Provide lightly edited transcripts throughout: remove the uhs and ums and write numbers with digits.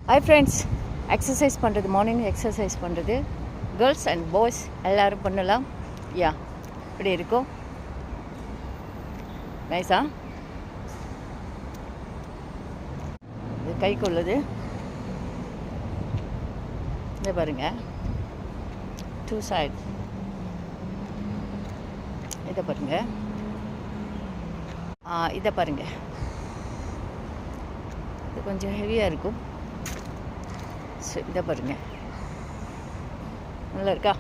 Hi friends, exercise பண்ணுறது, morning exercise பண்ணுறது girls and boys எல்லோரும் பண்ணலாம். யா, இப்படி இருக்கும். நைஸா? இது கைக்கு உள்ளது. இதை பாருங்கள், 2 சைட். இதை பாருங்கள், இதை பாருங்கள். இது கொஞ்சம் ஹெவியாக இருக்கும். இதை பாருங்கள், நல்லா இருக்கா?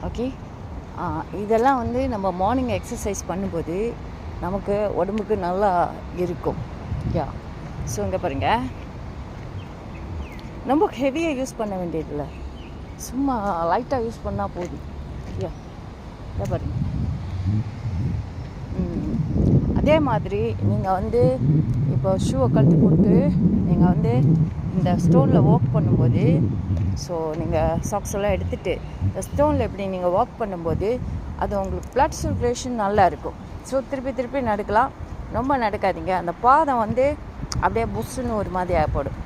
ஓகே, இதெல்லாம் வந்து நம்ம மார்னிங் எக்ஸசைஸ் பண்ணும்போது நமக்கு உடம்புக்கு நல்லா இருக்கும். யா, ஸோ இங்கே பாருங்கள், ரொம்ப ஹெவியாக யூஸ் பண்ண வேண்டியதில்லை, சும்மா லைட்டாக யூஸ் பண்ணால் போதும். யா, இதை பாருங்கள். அதே மாதிரி நீங்கள் வந்து இப்போ ஷூவை கழட்டி போட்டு நீங்கள் வந்து இந்த ஸ்டோனில் வாக் பண்ணும்போது, ஸோ நீங்கள் சாக்ஸ் எல்லாம் எடுத்துகிட்டு இந்த ஸ்டோனில் எப்படி நீங்கள் வாக் பண்ணும்போது அது உங்களுக்கு ப்ளட் சர்க்குலேஷன் நல்லா இருக்கும். ஸோ திருப்பி நடக்கலாம், ரொம்ப நடக்காதீங்க. அந்த பாதம் வந்து அப்படியே புஷ்ஷுன்னு ஒரு மாதிரி ஏற்படும்.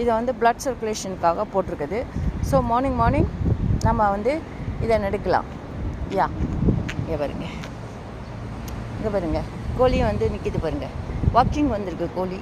இதை வந்து ப்ளட் சர்க்குலேஷனுக்காக போட்டிருக்குது. ஸோ மார்னிங் நம்ம வந்து இதை நடக்கலாம். யா, இங்கே பாருங்க, இங்கே பாருங்கள், கோழி வந்து நிற்கிது பாருங்கள், வாக்கிங் வந்திருக்கு கோழி.